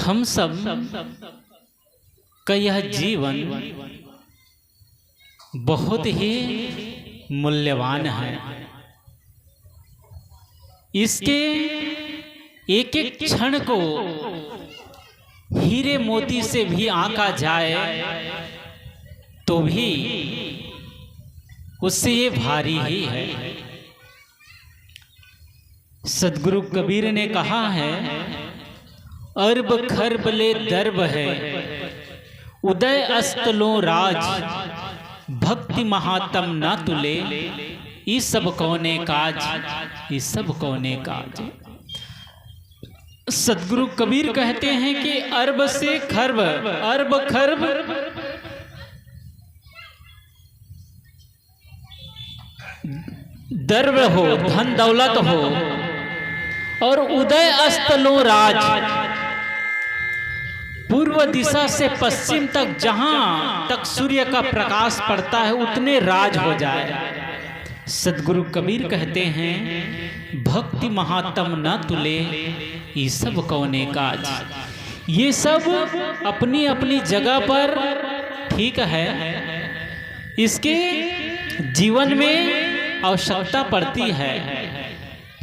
हम सब का यह जीवन बहुत ही मूल्यवान है। इसके एक एक क्षण को हीरे मोती से भी आंका जाए तो भी उससे ये भारी ही है। सदगुरु कबीर ने कहा है, अरब खरब ले दर्ब है, उदय अस्तलो राज, भक्ति महात्म ना तुले, ई सब कौने काज, ई सब कौने काज। सदगुरु कबीर कहते हैं कि अरब से खरब, अरब खरब दर्ब हो, धन दौलत हो, और उदय अस्तलो राज, पूर्व दिशा से पश्चिम तक जहां तक सूर्य का प्रकाश पड़ता है उतने राज हो जाए। सदगुरु कबीर कहते हैं, भक्ति महात्म न तुले, ये सब कौने काज। ये सब अपनी अपनी जगह पर ठीक है, इसके जीवन में आवश्यकता पड़ती है,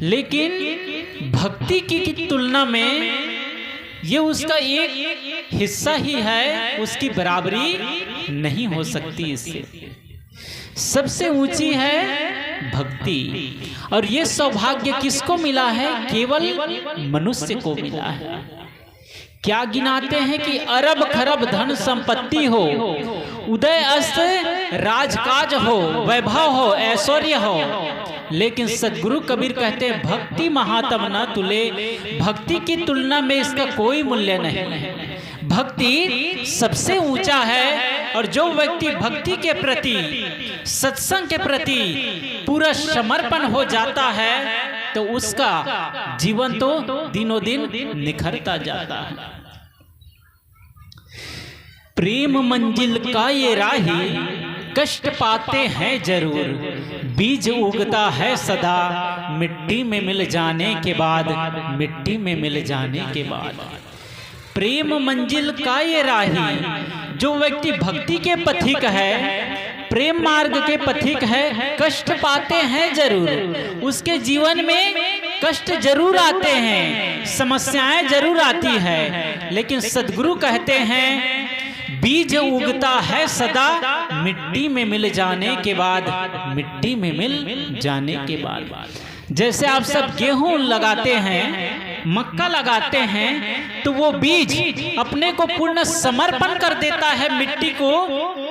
लेकिन भक्ति की तुलना में ये उसका एक हिस्सा ही है, उसकी बराबरी नहीं हो सकती। इससे सबसे ऊंची है भक्ति, और ये सौभाग्य किसको मिला है? केवल मनुष्य को मिला है। क्या गिनाते हैं कि अरब खरब धन संपत्ति हो, उदय अस्त राजकाज हो, वैभव हो, ऐश्वर्य हो, लेकिन सदगुरु कबीर कहते हैं भक्ति महात्म न तुले, भक्ति की तुलना में इसका कोई मूल्य नहीं। भक्ति सबसे ऊंचा है, और जो व्यक्ति भक्ति के प्रति, सत्संग के प्रति पूरा समर्पण हो जाता है तो उसका जीवन तो दिनों दिन निखरता जाता है। प्रेम मंजिल का ये राही, कष्ट पाते हैं जरूर, बीज उगता है सदा, मिट्टी में मिल जाने के बाद, मिट्टी में मिल जाने के बाद। प्रेम मंजिल का ये राही, जो व्यक्ति भक्ति के पथिक है, प्रेम मार्ग के पथिक है, कष्ट पाते हैं जरूर, उसके जीवन में कष्ट जरूर आते हैं, समस्याएं जरूर आती है, लेकिन सदगुरु कहते हैं बीज उगता है सदा, मिट्टी में मिल जाने के बाद, मिट्टी में मिल जाने के बाद। जैसे आप सब गेहूं लगाते हैं, मक्का लगाते हैं, तो वो बीज अपने को पूर्ण समर्पण कर देता है मिट्टी को,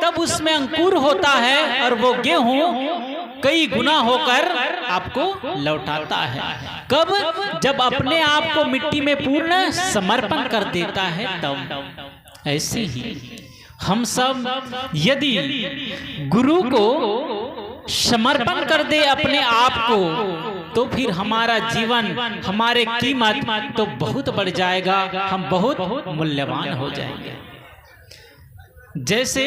तब उसमें अंकुर होता है, और वो गेहूं कई गुना होकर आपको लौटाता है। कब? जब अपने आप को मिट्टी में पूर्ण समर्पण कर देता है तब। ऐसे ही हम सब यदि गुरु को समर्पण कर दे अपने आप को, तो फिर हमारा जीवन, हमारे कीमत तो बहुत बढ़ जाएगा, हम बहुत मूल्यवान हो जाएंगे। जैसे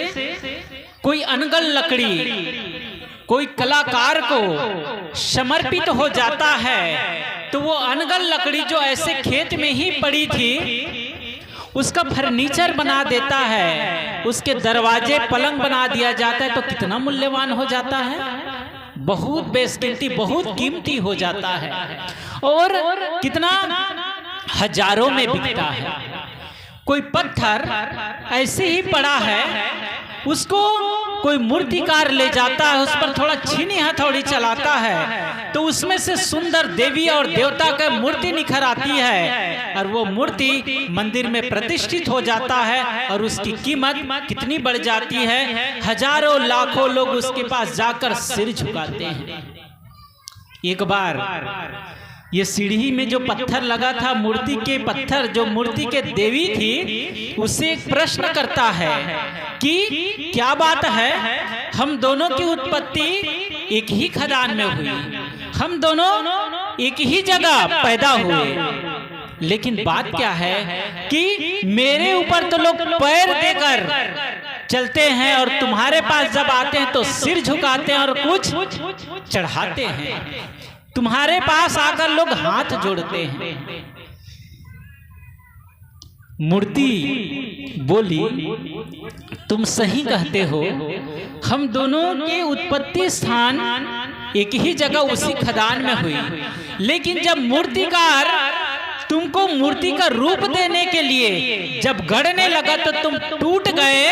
कोई अनगल लकड़ी कोई कलाकार को समर्पित हो जाता है, तो वो अनगल लकड़ी जो ऐसे खेत में ही पड़ी थी, उसका फर्नीचर बना देता है, उसके दरवाजे पलंग बना दिया जाता है, तो कितना मूल्यवान हो जाता है, बहुत बेशकीमती, बहुत कीमती हो जाता है, और कितना हजारों में बिकता है। कोई पत्थर ऐसे ही पड़ा है, उसको कोई मूर्तिकार ले जाता है, उस पर थोड़ा छीनी हथौड़ी चलाता है, तो उसमें से सुंदर देवी और देवता का मूर्ति निखर आती है, और वो मूर्ति मंदिर में प्रतिष्ठित हो जाता है, और उसकी कीमत कितनी बढ़ जाती है, हजारों लाखों लोग उसके पास जाकर सिर झुकाते हैं। एक बार ये सीढ़ी में जो पत्थर लगा था, मूर्ति के पत्थर, जो मूर्ति के देवी थी, उसे एक प्रश्न करता है कि क्या बात है, हम दोनों की उत्पत्ति एक ही खदान में हुई, हम दोनों एक ही जगह पैदा हुए, लेकिन बात क्या है कि मेरे ऊपर तो लोग पैर देकर चलते हैं, और तुम्हारे पास जब आते हैं तो सिर झुकाते हैं और कुछ चढ़ाते हैं, तुम्हारे पास आकर लोग हाथ जोड़ते हैं। मूर्ति बोली, तुम सही कहते हो, हम दोनों के उत्पत्ति स्थान एक ही जगह उसी खदान में हुई, लेकिन जब मूर्तिकार तुमको मूर्ति का रूप देने के लिए जब गढ़ने लगा तो तुम टूट गए,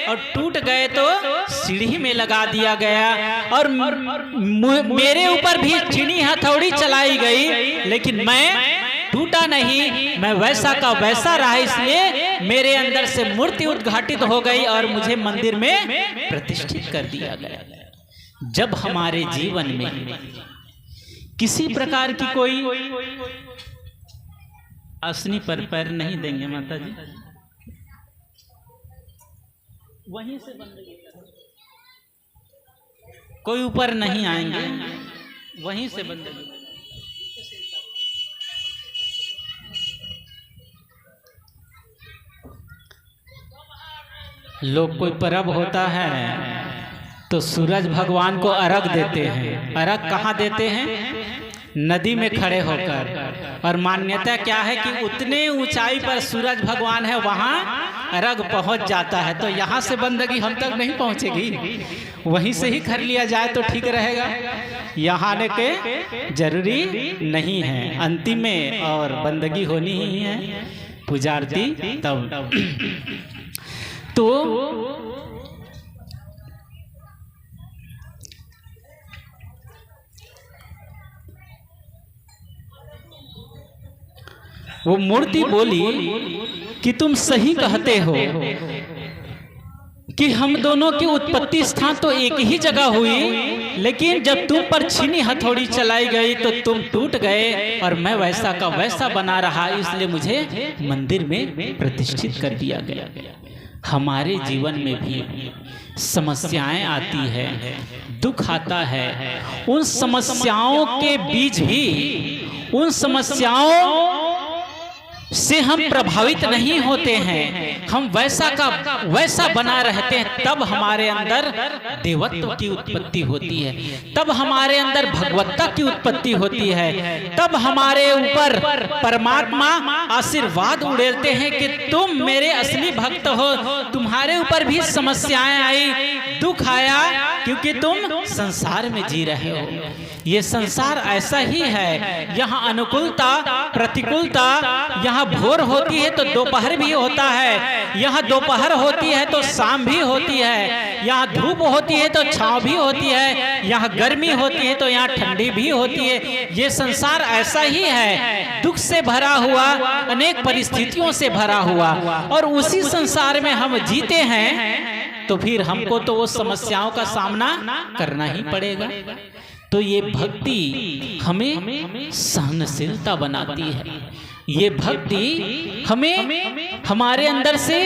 और टूट गए तो सीढ़ी में लगा दिया गया, और मेरे ऊपर भी चीनी हथौड़ी चलाई गई, लेकिन मैं टूटा नहीं, मैं वैसा का वैसा रहा, इसलिए मेरे अंदर से मूर्ति उद्घाटित हो गई और मुझे मंदिर में प्रतिष्ठित कर दिया गया। जब हमारे जीवन में किसी प्रकार की कोई असनी पर पैर नहीं देंगे माता जी, वहीं से बंदगी, कोई ऊपर नहीं आएंगे, वहीं से बंदगी। लोग कोई पर्व होता है तो सूरज भगवान को अर्घ देते हैं। अर्घ कहाँ देते हैं? नदी में खड़े होकर। और मान्यता क्या है कि उतने ऊंचाई पर सूरज भगवान है, वहाँ अर्घ पहुँच जाता है। तो यहाँ से बंदगी हम तक नहीं पहुँचेगी, वहीं से ही कर लिया जाए तो ठीक रहेगा। यहाँ आने के जरूरी नहीं है, अंतिम में और बंदगी होनी ही है, पूजारती तब। तो वो मूर्ति बोली कि तुम सही कहते हो कि हम दोनों की उत्पत्ति स्थान तो एक ही जगह हुई, लेकिन जब तुम पर छीनी हथौड़ी चलाई गई तो तुम टूट गए और मैं वैसा का वैसा बना रहा, इसलिए मुझे मंदिर में प्रतिष्ठित कर दिया गया। हमारे जीवन में भी समस्याएं आती है, दुख आता है, उन समस्याओं के बीच भी उन समस्याओं से हम प्रभावित नहीं होते हैं, हम वैसा का वैसा बना रहते हैं। तब हमारे अंदर देवत्व की उत्पत्ति होती है, तब हमारे अंदर भगवत्ता की उत्पत्ति होती है, तब हमारे ऊपर परमात्मा आशीर्वाद उड़ेलते हैं कि तुम मेरे असली भक्त हो। तुम्हारे ऊपर भी समस्याएं आई, दुख आया, क्योंकि तुम संसार में जी रहे हो। ये संसार ऐसा ही है, यहाँ अनुकूलता प्रतिकूलता, यहाँ भोर होती है तो दोपहर भी होता है, यहाँ दोपहर होती है तो शाम भी होती है, यहाँ धूप होती है तो छांव भी होती है, यहाँ गर्मी होती है तो यहाँ ठंडी भी होती है। ये संसार ऐसा ही है, दुख से भरा हुआ, अनेक परिस्थितियों से भरा हुआ, और उसी संसार में हम जीते हैं, तो फिर हमको तो वो समस्याओं का सामना करना ही पड़ेगा। तो ये भक्ति हमें सहनशीलता बनाती है, ये भक्ति हमें हमारे अंदर से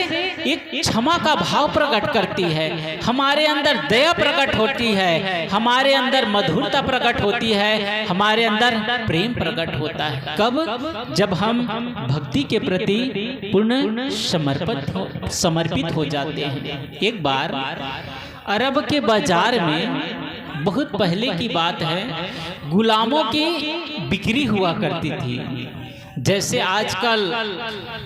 एक क्षमा का भाव प्रकट करती है, हमारे अंदर दया प्रकट होती है, हमारे अंदर मधुरता प्रकट होती है, हमारे अंदर प्रेम प्रकट होता है। कब? जब हम भक्ति के प्रति पूर्ण समर्पित हो जाते हैं। एक बार अरब के बाजार में, बहुत पहले की बात है, गुलामों की बिक्री हुआ करती थी। जैसे आजकल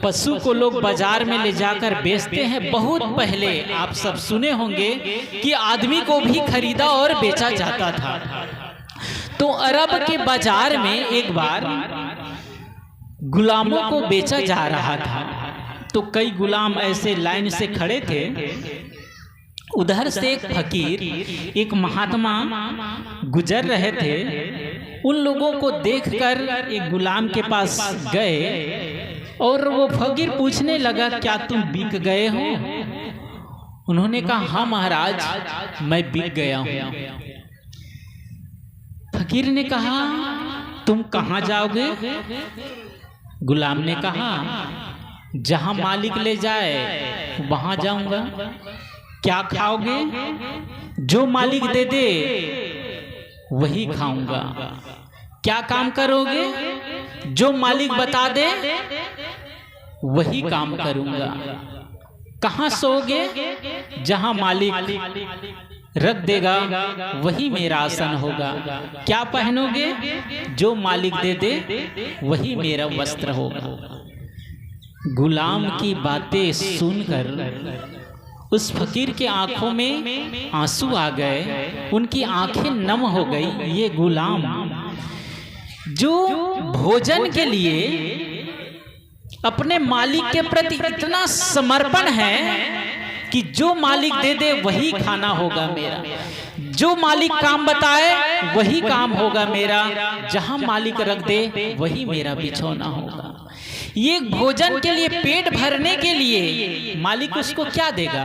पशु को लोग बाजार में ले जाकर बेचते हैं, बहुत पहले आप सब सुने होंगे कि आदमी को भी खरीदा और बेचा जाता था। तो अरब के बाजार में एक बार गुलामों को बेचा जा रहा था। तो कई गुलाम ऐसे लाइन से खड़े थे। उधर से एक फकीर, एक महात्मा गुजर रहे थे। उन लोगों को देखकर एक गुलाम के पास गए और वो फकीर पूछने लगा, क्या तुम बिक गए हो? उन्होंने कहा, हाँ महाराज, मैं बिक गया हूँ। फकीर ने कहा, तुम कहाँ जाओगे? गुलाम ने कहा, जहां मालिक ले जाए वहां जाऊंगा। क्या खाओगे? जो मालिक दे दे वही खाऊंगा। क्या काम करोगे? जो मालिक बता दे वही काम करूंगा। कहाँ सोओगे? जहां मालिक रख देगा वही मेरा आसन होगा। क्या पहनोगे? जो मालिक दे दे वही मेरा वस्त्र होगा। गुलाम की बातें सुनकर उस फकीर के आंखों में आंसू आ गए, उनकी आंखें नम हो गई। ये गुलाम जो भोजन के लिए अपने मालिक के प्रति इतना समर्पण है कि जो मालिक दे दे वही खाना होगा मेरा, जो मालिक काम बताए वही काम होगा मेरा, जहां मालिक रख दे वही मेरा बिछौना होगा। ये भोजन के लिए, पेट भरने के लिए मालिक उसको क्या देगा?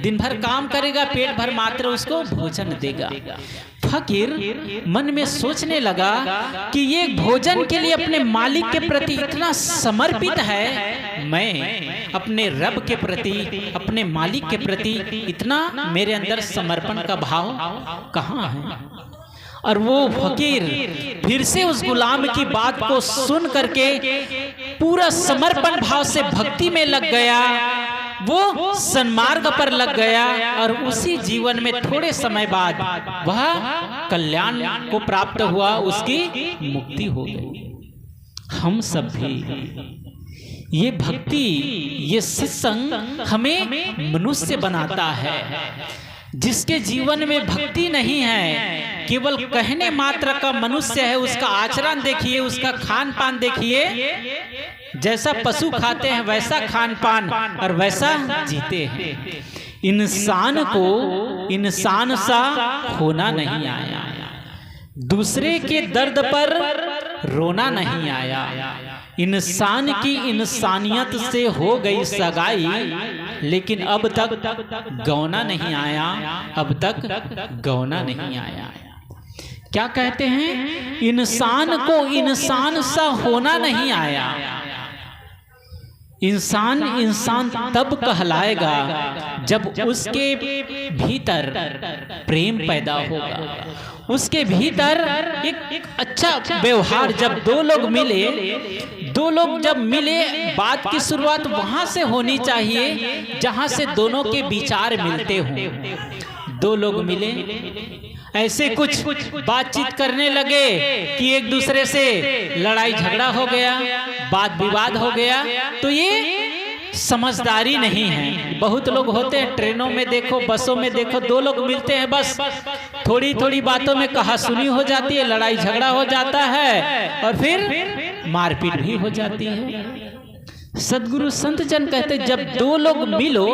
दिन भर काम करेगा, पेट भर मात्र उसको भोजन देगा। फकीर मन में सोचने लगा कि ये भोजन के लिए अपने मालिक के प्रति इतना समर्पित है, मैं अपने रब के प्रति, अपने मालिक के प्रति इतना मेरे अंदर समर्पण का भाव कहाँ है? और वो फकीर फिर से उस गुलाम की बात को सुन करके पूरा समर्पण भाव से भक्ति में लग गया, वो सन्मार्ग पर लग गया और उसी जीवन में थोड़े समय बाद वह कल्याण को प्राप्त हुआ, उसकी मुक्ति हो गई। हम सब भी ये भक्ति, ये सत्संग हमें मनुष्य बनाता है। जिसके जीवन में भक्ति नहीं है, केवल कहने मात्र का मनुष्य है, उसका आचरण देखिए, उसका खान पान देखिए, जैसा पशु खाते हैं वैसा खान पान और वैसा जीते हैं। इंसान को इंसान सा होना नहीं आया, दूसरे के दर्द पर रोना नहीं आया, इंसान की इंसानियत से हो गई सगाई, लेकिन अब तक गौना नहीं आया, अब तक गौना नहीं आया। क्या कहते हैं? इंसान को इंसान सा होना नहीं आया। इंसान इंसान तब कहलाएगा जब उसके भीतर प्रेम पैदा होगा, उसके भीतर एक अच्छा व्यवहार। जब दो लोग मिले, दो लोग जब मिले, बात की शुरुआत वहां से होनी चाहिए जहां से दोनों के विचार मिलते हों। दो लोग मिले, ऐसे कुछ बातचीत करने लगे कि एक दूसरे से लड़ाई झगड़ा हो गया, वाद विवाद हो गया, तो ये समझदारी नहीं है। बहुत लोग होते हैं, ट्रेनों में देखो, बसों में देखो, दो लोग मिलते हैं, बस थोड़ी थोड़ी बातों में कहासुनी हो जाती है, लड़ाई झगड़ा हो जाता है और फिर मारपीट भी हो जाती है। सदगुरु संत जन कहते, जब दो लोग मिलो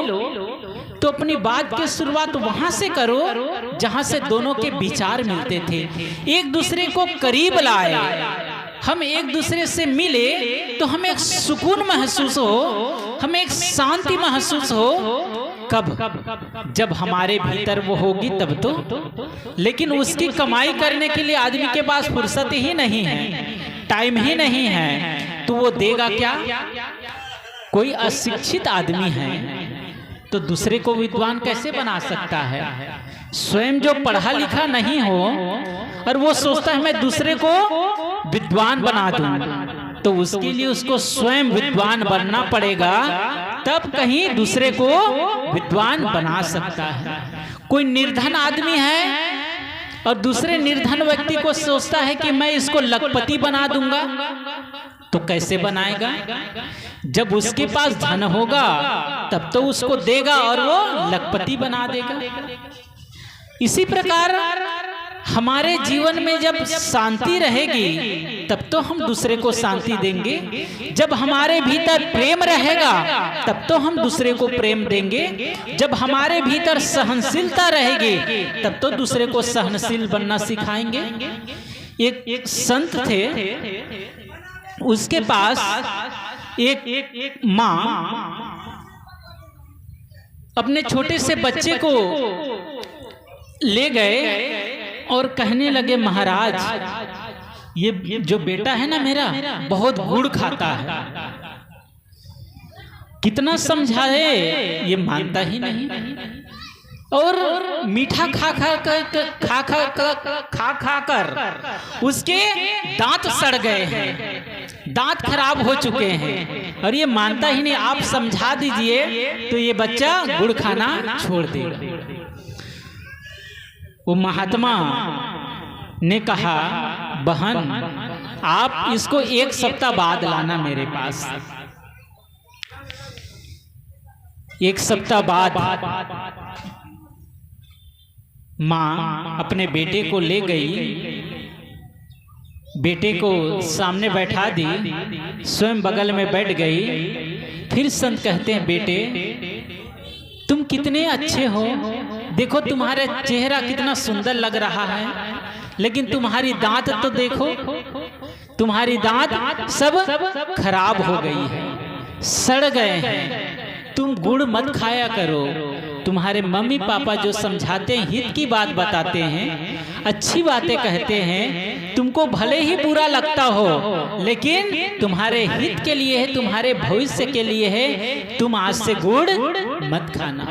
तो अपनी बात की शुरुआत वहां से करो जहां से दोनों के विचार मिलते थे, एक दूसरे को करीब लाए। हम एक दूसरे से मिले तो हमें एक सुकून महसूस हो, हमें एक शांति महसूस हो। कब? जब हमारे भीतर वो होगी तब तो। लेकिन उसकी कमाई करने के लिए आदमी के पास फुर्सत ही नहीं है, टाइम ही नहीं है, तो वो देगा क्या? कोई अशिक्षित आदमी है तो दूसरे को विद्वान कैसे बना सकता है? स्वयं जो पढ़ा लिखा नहीं हो और वो सोचता है मैं दूसरे को विद्वान बना दूं, तो उसके लिए उसको स्वयं विद्वान बनना पड़ेगा, तब कहीं दूसरे को विद्वान बना सकता है। कोई निर्धन आदमी है और दूसरे निर्धन व्यक्ति को सोचता है कि मैं इसको लखपति बना दूंगा, तो कैसे बनाएगा? जब उसके पास धन होगा तब तो उसको देगा और वो लखपति बना देगा। इसी प्रकार हमारे जीवन में जब शांति रहेगी तब तो हम दूसरे को शांति देंगे, जब हमारे भीतर प्रेम रहेगा तब तो हम दूसरे को प्रेम देंगे, जब हमारे भीतर सहनशीलता रहेगी तब तो दूसरे को सहनशील बनना सिखाएंगे। एक संत थे, उसके पास एक माँ अपने छोटे से बच्चे को ले गए और कहने लगे, महाराज ये जो बेटा है ना मेरा, बहुत गुड़ खाता है, कितना समझाए ये मानता ही नहीं, और मीठा खा खा कर उसके दांत सड़ गए हैं, दांत खराब हो चुके हैं और ये मानता ही नहीं। आप समझा दीजिए तो ये बच्चा गुड़ खाना छोड़ देगा। वो महात्मा ने कहा, बहन आप इसको 1 सप्ताह बाद लाना मेरे पास। एक सप्ताह बाद माँ अपने बेटे को ले गई, बेटे को सामने बैठा दी, स्वयं बगल में बैठ गई। फिर संत कहते हैं, बेटे तुम कितने अच्छे हो, देखो तुम्हारा चेहरा कितना सुंदर लग रहा है, लेकिन तुम्हारी दांत तो देखो, तुम्हारी दांत सब खराब हो गई है, सड़ गए हैं। तुम गुड़ मत खाया करो। तुम्हारे मम्मी पापा जो समझाते हैं, हित की बात बताते हैं, अच्छी बातें कहते हैं, तुमको भले ही बुरा लगता हो, लेकिन तुम्हारे हित के लिए है, तुम्हारे भविष्य के लिए है, तुम आज से गुड़ मत खाना।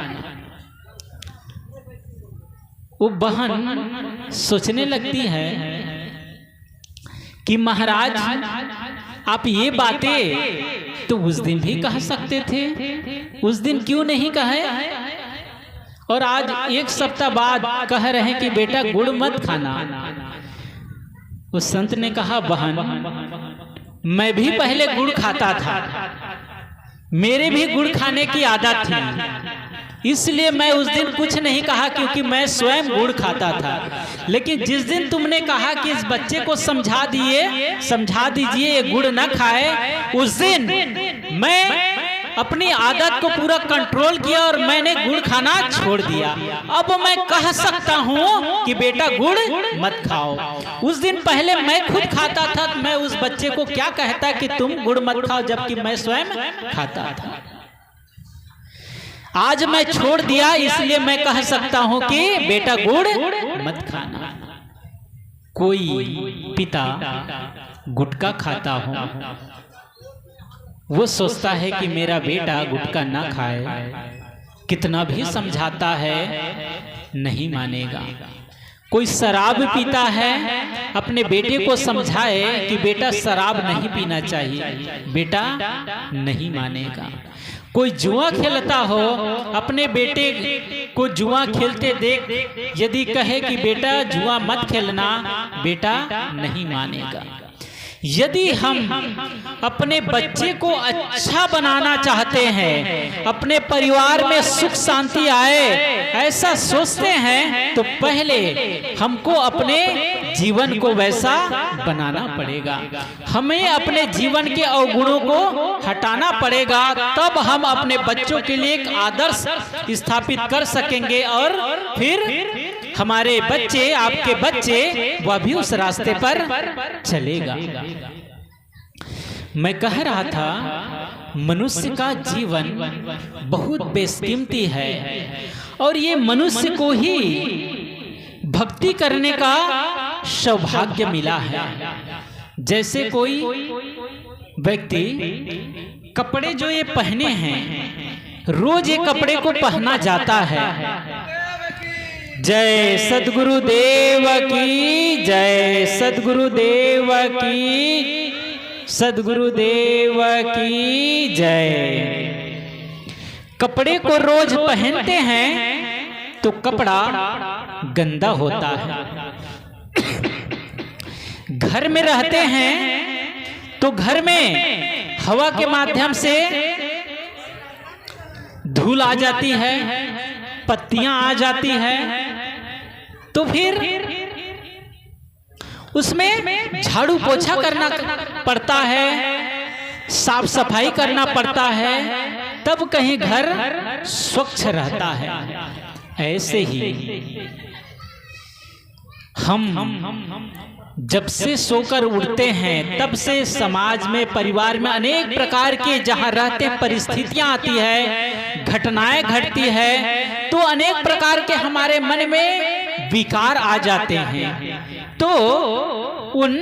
वो बहन सोचने लगती है कि महाराज आप ये बातें तो उस दिन भी कह सकते थे, उस दिन क्यों नहीं कहे, और आज एक सप्ताह बाद कह रहे हैं कि बेटा गुड़ मत खाना। उस संत ने कहा, बहन मैं भी पहले गुड़ खाता था, मेरे भी गुड़ खाने की आदत थी, इसलिए मैं उस दिन कुछ नहीं कहा, क्योंकि मैं स्वयं गुड़ खाता था। लेकिन जिस दिन तुमने कहा कि इस बच्चे को समझा दीजिए ये गुड़ न खाए, उस दिन मैं अपनी आदत को पूरा कंट्रोल किया और मैंने गुड़ खाना छोड़ दिया। अब मैं कह सकता हूँ कि बेटा गुड़ मत खाओ। उस दिन पहले मैं खुद खाता था, मैं उस बच्चे को क्या कहता कि तुम गुड़ मत खाओ, जबकि मैं स्वयं खाता था। आज मैं छोड़ दिया, इसलिए मैं कह सकता हूं कि बेटा गुड़ मत खाना। कोई पिता गुटखा खाता हो, वो सोचता है कि मेरा बेटा गुटखा ना खाए, कितना भी समझाता है नहीं मानेगा। कोई शराब पीता है, अपने बेटे को समझाए कि बेटा शराब नहीं पीना चाहिए, बेटा नहीं मानेगा। कोई जुआ खेलता हो, अपने बेटे को जुआ खेलते देख यदि कहे कि बेटा जुआ मत खेलना, बेटा नहीं मानेगा। यदि हम अपने बच्चे को अच्छा बनाना चाहते हैं, अपने परिवार में सुख शांति आए ऐसा सोचते हैं, तो पहले हमको अपने जीवन को वैसा बनाना पड़ेगा। हमें अपने जीवन के अवगुणों को हटाना पड़ेगा, तब हम अपने बच्चों के लिए एक आदर्श स्थापित कर सकेंगे, और फिर हमारे बच्चे, आपके बच्चे, वह भी उस रास्ते पर चलेगा। मैं कह रहा था, मनुष्य का जीवन बहुत बेशकीमती है, और ये मनुष्य को ही भक्ति करने का सौभाग्य मिला है। जैसे कोई व्यक्ति कपड़े जो ये पहने हैं, रोज ये कपड़े को पहना जाता है। जय सद्गुरुदेव की जय, सद्गुरुदेव की, सद्गुरुदेव की जय। कपड़े को रोज पहनते हैं तो कपड़ा गंदा होता है। घर में रहते हैं तो घर में हवा के माध्यम से धूल आ जाती है, पत्तियां आ जाती है, तो फिर उसमें झाड़ू पोछा करना पड़ता है, साफ सफाई करना पड़ता है, तब कहीं घर स्वच्छ रहता है। ऐसे ही हम जब से सोकर उठते हैं, तब से समाज में, परिवार में अनेक प्रकार के जहां रहते परिस्थितियां आती है, घटनाएं घटती है, तो अनेक प्रकार के हमारे मन में विकार आ जाते हैं। तो उन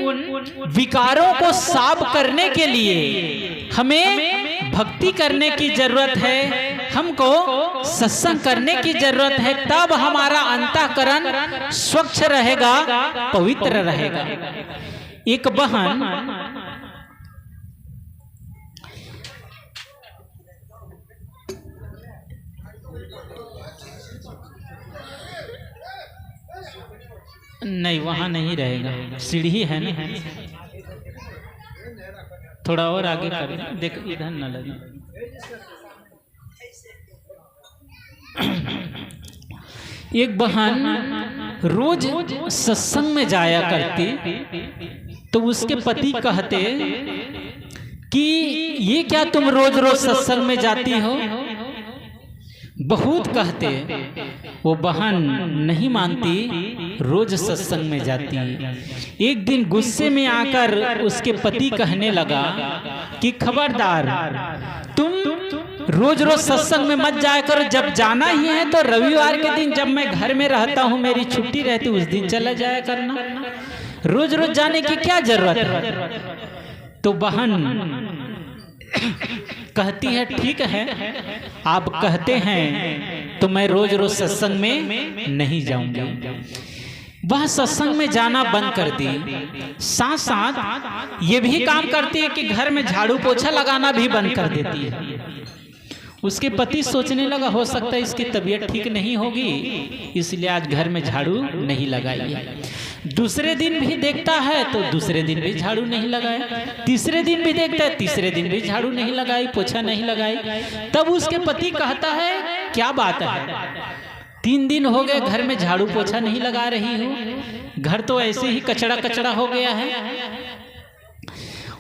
विकारों को साफ करने के लिए हमें भक्ति करने की जरूरत है, हमको सत्संग करने की जरूरत है, तब हमारा अंतःकरण स्वच्छ रहेगा, पवित्र रहेगा। एक बहन नहीं, वहां नहीं रहेगा, सीढ़ी है ना, थोड़ा और आगे कर देख, इधर न लगे। एक बहन रोज सत्संग में जाया करती, तो उसके पति कहते कि ये क्या तुम रोज रोज सत्संग में जाती हो? बहुत कहते, वो बहन नहीं मानती, रोज सत्संग में जाती। एक दिन गुस्से में आकर उसके पति कहने लगा कि खबरदार, तुम रोज रोज सत्संग में मत जाया करो, जब जाना ही है तो रविवार के दिन जब मैं घर में रहता हूँ, मेरी छुट्टी रहती, उस दिन चला जाया करना, रोज रोज जाने की क्या जरूरत है? तो बहन कहती है ठीक है, आप कहते हैं तो मैं रोज रोज सत्संग में नहीं जाऊंगी। वह सत्संग में जाना बंद कर दी, साथ साथ ये भी काम करती है कि घर में झाड़ू पोछा लगाना भी बंद कर देती है। उसके पति सोचने लगा हो सकता है इसकी तबीयत ठीक नहीं होगी, इसलिए आज घर में झाड़ू नहीं लगाई। दूसरे दिन भी देखता है तो दूसरे दिन भी झाड़ू नहीं लगाया, तीसरे दिन भी देखता है, तीसरे दिन भी झाड़ू नहीं लगाई, पोछा नहीं लगाई। तब उसके पति कहता है क्या बात है, 3 दिन हो गए घर में झाड़ू पोछा नहीं लगा रही हो, घर तो ऐसे ही कचड़ा कचड़ा हो गया है।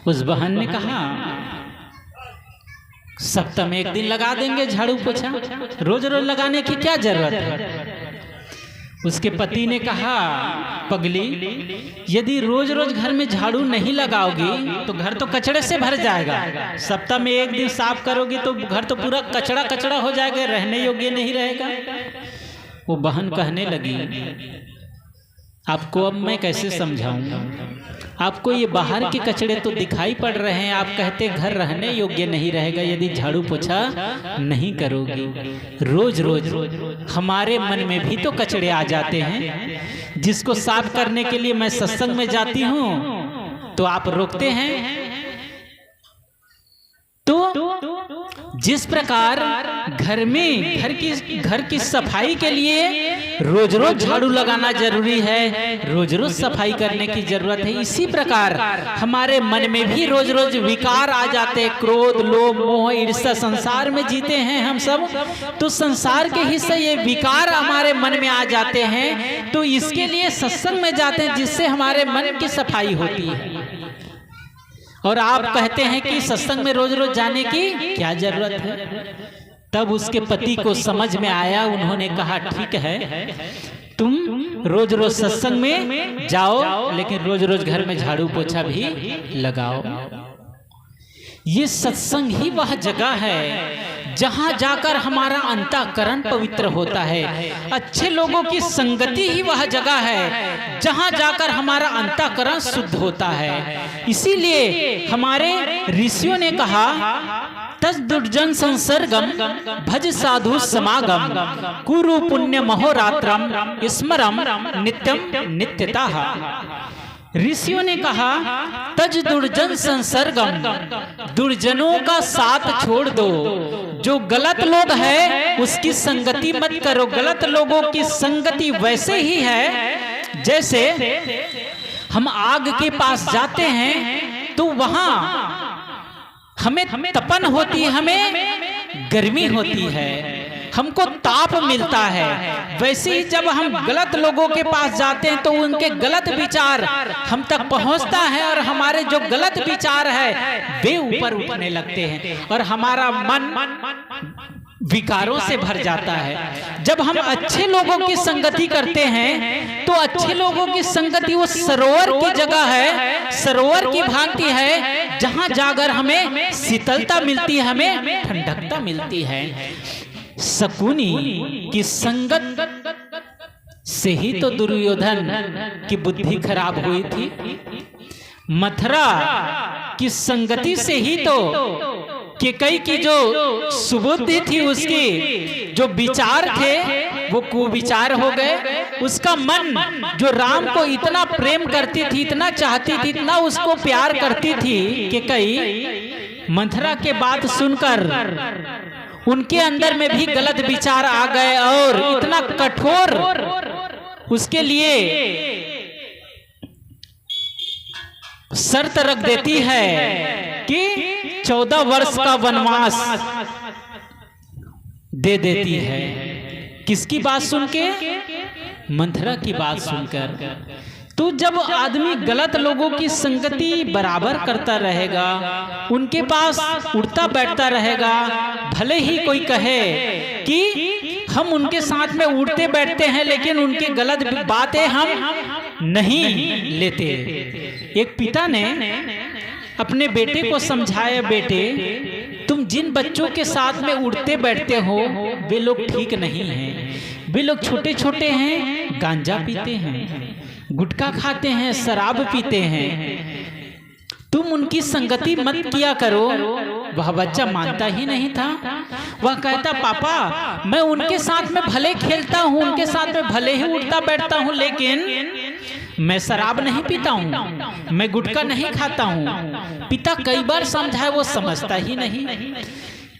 उस बहन ने कहा सप्ताह में 1 दिन लगा देंगे झाड़ू पोछा, रोज रोज लगाने की क्या जरूरत है? उसके पति ने कहा पगली, यदि रोज रोज घर में झाड़ू नहीं लगाओगी तो घर तो कचड़े से भर जाएगा, सप्ताह में 1 दिन साफ करोगी तो घर तो पूरा कचड़ा कचड़ा हो जाएगा, रहने योग्य नहीं रहेगा। वो बहन कहने लगी आपको अब मैं कैसे समझाऊं, आपको ये बाहर के कचड़े तो दिखाई पड़ रहे हैं, आप कहते घर रहने योग्य नहीं रहेगा यदि झाड़ू पोछा नहीं करोगी। रोज रोज हमारे मन में भी तो कचड़े आ जाते हैं, जिसको साफ करने के लिए मैं सत्संग में जाती हूँ तो आप रोकते हैं। तो जिस प्रकार घर की सफाई के लिए रोज रोज झाड़ू लगाना जरूरी है, रोज रोज सफाई करने की जरूरत है, इसी प्रकार हमारे मन में भी रोज रोज विकार आ जाते, क्रोध लोभ मोह ईर्ष्या, संसार में जीते हैं हम सब, तो संसार के हिस्से ये विकार हमारे मन में आ जाते हैं, तो इसके लिए सत्संग में जाते हैं जिससे हमारे मन की सफाई होती है। और आप कहते हैं कि सत्संग में रोज रोज जाने की क्या जरूरत है? तब उसके पति को समझ में आया, उन्होंने कहा ठीक है, तुम रोज रोज सत्संग में जाओ, लेकिन रोज रोज घर में झाड़ू पोछा भी लगाओ। ये सत्संग ही वह जगह है जहां जाकर हमारा अंतःकरण पवित्र होता है। अच्छे लोगों की संगति ही वह जगह है जहां जाकर हमारा अंतःकरण शुद्ध होता है। इसीलिए हमारे ऋषियों ने कहा तज दुर्जन संसर्गम भज साधु समागम कुरु पुण्य महोरात्रम स्मरम नित्यम नित्यतः। ऋषियों ने कहा तज दुर्जन संसर्गम, दुर्जनों का साथ छोड़ दो, जो गलत लोग है उसकी संगति मत करो। गलत लोगों की संगति वैसे ही है जैसे हम आग के पास जाते हैं तो वहां हमें तपन होती है, हमें गर्मी होती है, हमको ताप मिलता है। वैसे ही जब हम गलत लोगों के पास जाते हैं तो उनके गलत विचार हम तक पहुंचता है और हमारे जो गलत विचार है वे ऊपर उठने लगते हैं और हमारा मन विकारों से भर जाता है। जब हम अच्छे लोगों की संगति करते हैं तो अच्छे लोगों की संगति वो सरोवर की जगह है, सरोवर की भांति है जहां जाकर हमें शीतलता मिलती है, हमें ठंडकता मिलती है। शकुनी की संगत से ही तो दुर्योधन की बुद्धि खराब हुई थी, मथुरा की संगति से ही तो कैकेयी की जो सुबुद्धि थी, उसकी जो विचार थे वो कुविचार हो गए। उसका मन जो राम को इतना प्रेम करती थी, इतना चाहती थी, इतना उसको प्यार करती थी, कैकेयी मथुरा के बात सुनकर उनके अंदर में भी गलत विचार आ गए और इतना कठोर उसके लिए शर्त रख देती है कि 14 वर्ष का वनवास दे देती है। किसकी बात सुन के? मंथरा की बात सुनकर। तो जब आदमी गलत लोगों की संगति बराबर करता रहेगा, उनके पास उठता बैठता रहेगा, भले ही कोई कहे कि हम उनके साथ में उठते बैठते हैं लेकिन उनकी गलत बातें हम नहीं लेते। एक पिता ने अपने बेटे को समझाया, बेटे तुम जिन बच्चों के साथ में उठते बैठते हो वे लोग ठीक नहीं हैं। वे लोग छोटे छोटे हैं, गांजा पीते हैं, गुटखा खाते हैं, शराब पीते हैं, तुम उनकी संगति मत किया करो। वह बच्चा मानता ही नहीं था। वह कहता, पापा मैं उनके साथ में भले खेलता हूँ, उनके साथ में भले ही उठता बैठता हूँ, लेकिन मैं शराब नहीं पीता हूँ, मैं गुटखा नहीं खाता हूँ। पिता कई बार समझाए, वो समझता ही नहीं।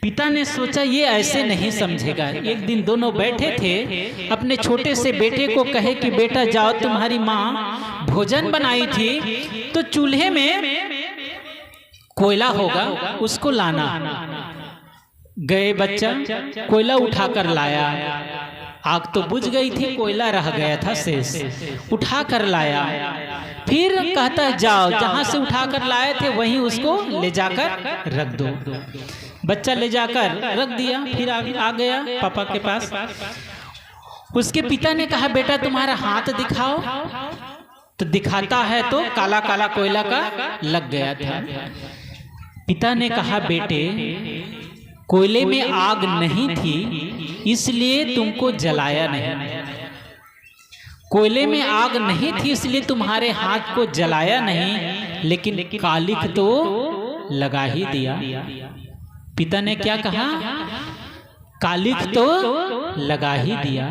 पिता ने सोचा ये ऐसे नहीं समझेगा। एक दिन दोनों बैठे थे, अपने छोटे से बेटे को कहे कि बेटा जाओ, तुम्हारी माँ भोजन बनाई थी तो चूल्हे में कोयला होगा, उसको लाना। गए बच्चा, कोयला उठाकर लाया। आग तो बुझ गई थी, कोयला रह गया था शेष, उठा कर लाया। फिर कहता जाओ, जहां से उठा कर लाए थे वहीं उसको ले जाकर रख दो। बच्चा ले जाकर रख दिया। फिर आ गया पापा के पास। उसके पिता ने कहा, बेटा तुम्हारा हाथ दिखाओ। तो दिखाता है तो काला काला कोयला का लग गया था। पिता ने कहा, बेटे कोयले में आग नहीं थी इसलिए तुमको जलाया नहीं, कोयले में आग नहीं थी इसलिए तुम्हारे हाथ को जलाया नहीं, लेकिन कालिख तो लगा ही दिया। पिता ने क्या कहा? कालिख तो लगा ही दिया।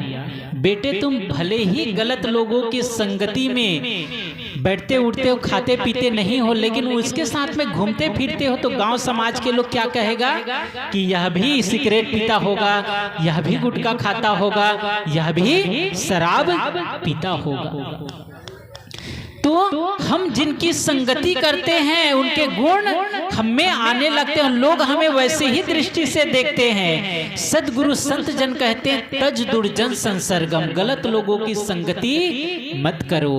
बेटे तुम भले ही गलत लोगों की संगति में बैठते उठते हो, खाते पीते नहीं हो, लेकिन उसके साथ में घूमते फिरते हो तो गांव समाज के लोग क्या कहेगा कि यह भी सिगरेट पीता होगा, यह भी गुटखा खाता होगा, यह भी शराब पीता होगा। तो हम जिनकी संगति करते हैं उनके गुण हमें आने लगते हैं, लोग हमें वैसे ही दृष्टि से देखते हैं। सदगुरु संत जन कहते हैं, तज दुर्जन संसर्गम, गलत लोगों की संगति मत करो।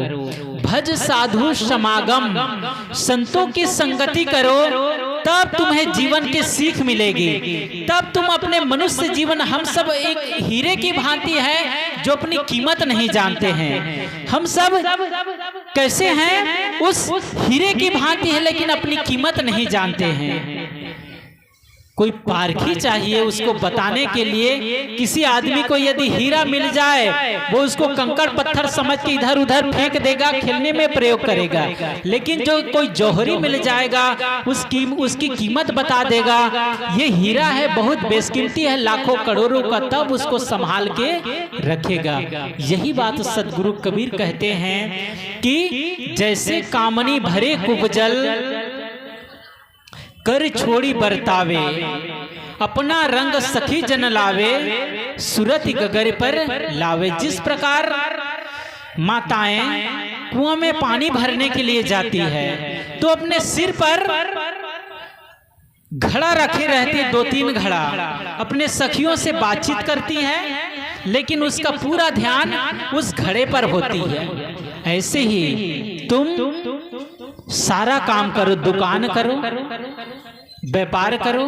भज साधु समागम, संतों की संगति करो, तब तुम्हें जीवन की सीख मिलेगी। तब तुम अपने मनुष्य जीवन, हम सब एक हीरे की भांति है जो अपनी कीमत नहीं जानते हैं। हम सब कैसे हैं? उस हीरे की भांति है लेकिन अपनी कीमत नहीं जानते हैं। कोई पारखी चाहिए उसको बताने के लिए। किसी आदमी को यदि हीरा मिल जाए वो उसको कंकड़ पत्थर समझ के इधर उधर फेंक देगा, खेलने में प्रयोग करेगा। लेकिन जो कोई जौहरी मिल जाएगा उसकी कीमत बता देगा, ये हीरा है, बहुत बेशकीमती है, लाखों करोड़ों का, तब उसको संभाल के रखेगा। यही बात सदगुरु कबीर कहते हैं कि जैसे कामनी भरे कुबजल कर छोड़ी बरतावे, अपना रंग सखी जन लावे, सूरत गगर पर लावे। जिस प्रकार माताएं कुआं में पानी भरने के लिए जाती है तो अपने सिर पर घड़ा रखे रहती है, 2-3 घड़ा, अपने सखियों से बातचीत करती है लेकिन उसका पूरा ध्यान उस घड़े पर होती है। ऐसे ही तुम सारा काम करो, दुकान करो, व्यापार करो,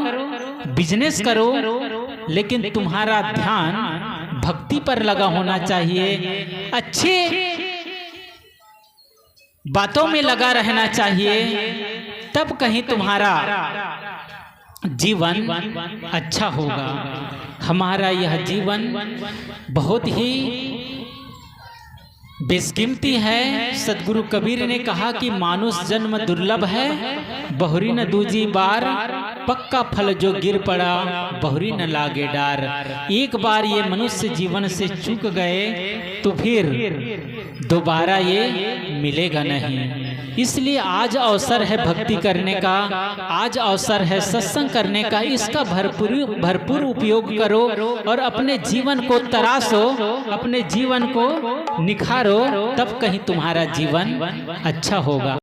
बिजनेस करो, लेकिन तुम्हारा ध्यान भक्ति पर लगा होना चाहिए, अच्छे बातों में लगा रहना चाहिए, तब कहीं तुम्हारा जीवन अच्छा होगा। हमारा यह जीवन बहुत ही बेशकीमती है। सदगुरु कबीर ने कहा कि मानुष जन्म दुर्लभ है, बहुरी न दूजी बार, पक्का फल जो गिर पड़ा बहुरी न लागे डार। एक बार ये मनुष्य जीवन से चूक गए तो फिर दोबारा ये मिलेगा नहीं। इसलिए आज अवसर है भक्ति करने का, आज अवसर है सत्संग करने का, इसका भरपूर उपयोग करो और अपने जीवन को तराशो, अपने जीवन को निखारो, तब कहीं तुम्हारा जीवन अच्छा होगा।